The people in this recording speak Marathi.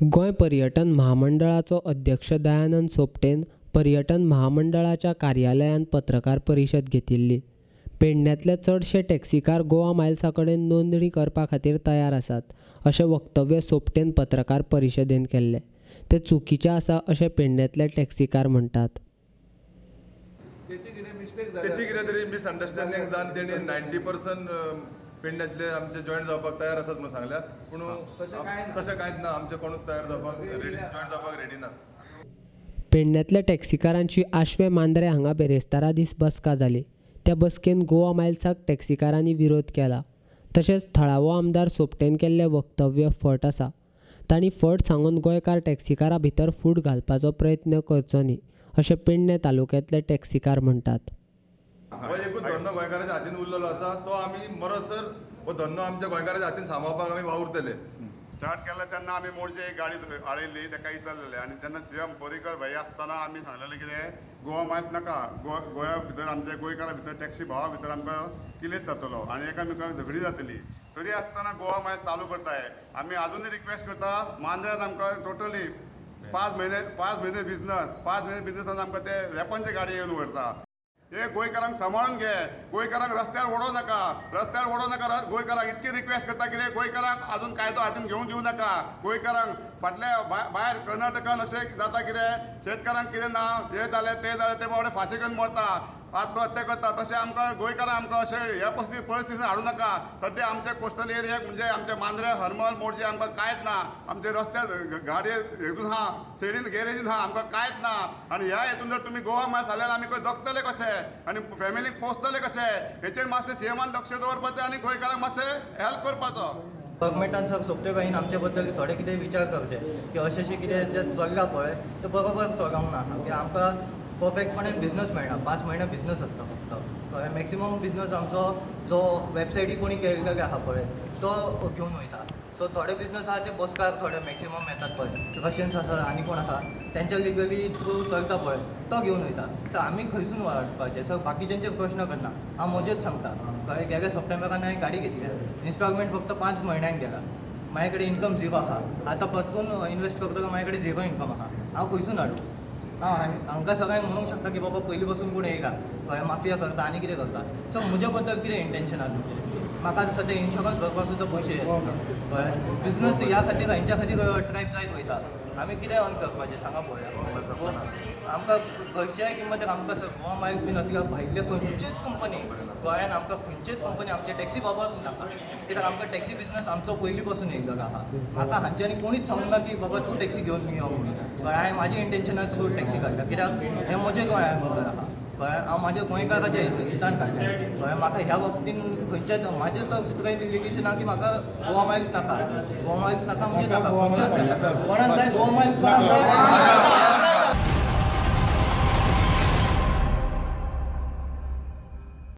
गोंय पर्यटन महामंडळाचो अध्यक्ष दयानंद सोपटेन पर्यटन महामंडळाच्या कार्यालयांत पत्रकार परिशद घेतिल्ली. पेडण्यातले चडशे टॅक्सीकार गोवा मायल्सा कडेन नोंदणी करपा खातीर तयार आसात अशें वक्तव्य सोपटेन पत्रकार परिशदेंत केल्लें. तें चुकीचें आसा अशें पेडण्यातले टॅक्सीकार म्हणटात. तेची कितें तरी मिसअंडरस्टँडिंग जावन तेणी 90% पेडण्यातले आमचे जॉईंट जावपाक तयार आसात म्हणून सांगल्या, पूण तशें कांयच ना. आमचे कोणूच तयार जावपाक जॉईंट जावपाक रेडी ना. पेडण्यातल्या टॅक्सीकारांची आशवे मांद्रे हांगा बेरेस्तारा दीस बसका जाली. त्या बसकेन गोवा मायल्साक टॅक्सीकारांनी विरोध केला. तशेंच थळावो आमदार सोपटेन केल्लें वक्तव्य फट आसा. तांणी फट सांगून गोंयकार टॅक्सीकारां भितर फूट घालपाचो प्रयत्न करचो न्ही अशें पेडणे तालुक्यांतले टॅक्सीकार म्हणटात. हो एकूच धंदो गोंयकाराच्या हातीन उरलेलो आसा. तो आमी मरोसर हो धंदो आमच्या गोंयकाराच्या हातीन सांबाळपाक आमी वावुरतले. स्टार्ट केला तेन्ना आमी मोडचे एक गाडी हाडयल्ली, ताका विचारलेलें आनी तेन्ना सीएम पर्रीकर भाई आसतना आमी सांगलेलें कितें, गोवा मायल्स नाका, गोंया भितर आमच्या गोंयकारां भितर टॅक्सी भावा भितर आमकां किलेस जातलो आनी एकामेकांक झगडी जातली. तरी आसतना गोवा मायल्स चालू करताय. आमी आजुनूय रिक्वेस्ट करता, मांद्र्यांत आमकां टोटली 5 म्हयने बिझनसांत आमकां ते रेपनचे गाडी येवन व्हरता. हे गोंयकारांक सांबाळून घे. गोंयकारांक रस्त्यार ओडो नाका. गोंयकारांक इतकी रिक्वेस्ट करता कितें, गोंयकारांक आजून कायदो हातीन घेवन दिवं नाका. गोंयकारांक फाटल्या भायर कर्नाटकान अशें जाता कितें, शेतकारांक कितें ना, हे जालें ते बाबडे फाशी घेवन मरता, आत्महत्या करता. तशें आमकां गोंयकारांक आमकां अशें ह्या परिस्थितीन हाडूं नाका. सद्या आमच्या कोस्टल एरियाक म्हणजे आमच्या मांद्रे, हरमल, मोडचे आमकां कांयच ना. आमचे रस्त्यार गाडये हेतून आहा, सेडीन गॅरेजीन आहा, आमकां कांयच ना. आनी ह्या हेतून जर तुमी गोवा मायल्स जाल्यार आमी खंय जगतले कशे आनी फॅमिलीक पोसतले कशे, हेचेर मातशें सीएमान लक्ष दवरपाचें आनी गोंयकारांक मातशें हेल्प करपाचो. गव्हर्मेंटान सर सोपटे भाईन आमचे बद्दल थोडे कितें विचार करचे की अशें कितें जें चल्लां पळय तें बरोबर चलोंक ना. कित्याक आमकां परफेक्टपणान बिझनस मेळना. 5 म्हयने बिझनस आसता फक्त. मॅक्सिमम बिझनस आमचो जो वेबसायटी कोणी केल्लेले आहा पळय तो घेवन वयता. सो थोडे बिझनस आहा ते बसकार थोडे मॅक्सिमम येतात पळय, रशियन्स आसा आनी कोण आहा तेंच्या लिगली थ्रू चलता पळय तो घेवन वयता. सो आमी खंयसून वाडपाचें. सो बाकीच्यांचेर प्रश्न करना, हांव म्हजेच सांगता. कळ्ळें, गेल्या सप्टेंबरान हांवें गाडी घेतली. इन्स्टॉलमेंट फक्त 5 म्हयन्यांक गेला. म्हाजे कडेन इन्कम 0 आहा. आतां परतून इन्वेस्ट करतलो म्हाजे कडेन 0 इन्कम आहा. हांव खंयसून हाडूं? हांकां सगळ्यांक म्हणूंक शकता की बाबा पयलीं पासून कोण येयला, कळ्ळें, माफिया करता आनी कितें करता. सो म्हजे बद्दल कितें इंटेंशन आहा तुमचें? म्हाका आतां सद्या इन्शुरन्स भरपाक सुद्दां पयशे आसता. कळ्ळें, बिझनस ह्या खातीर हेंच्या खातीर ट्रायब जायत वयता. आमी कितें अर्न करपाचें सांगा पळोवया. आमकां खंयच्याय किंमतीक आमकां सर गोवा मायल्स बीन असल्या भायले खंयचेच कंपनी गोंयांत आमकां खंयचेच कंपनी आमचे टॅक्सी बाबत नाका. कित्याक आमकां टॅक्सी बिझनस आमचो पयलीं पासून येयल्लो आहा. म्हाका हांच्यांनी कोणीच सांगूंक ना की बाबा तूं टॅक्सी घेवन यो म्हणून. कळ्ळें, हांवें म्हाजी इंटेंशनान थ्रू टॅक्सी काडला. कित्याक हें म्हजें गोंयांत आहा. कळ्ळें, हांव म्हाज्या गोंयकाराच्या हितान काडलें. कळ्ळें, म्हाका ह्या बाबतीन खंयच्याच म्हाजें तर स्ट्रेट इलिगेशन आहा की म्हाका गोवा मायल्स नाका. गोवा मायल्स नाका म्हणजे नाका, खंयच्याच नाका. कोणाक जाय गोवा मायल्स कोणाक जाय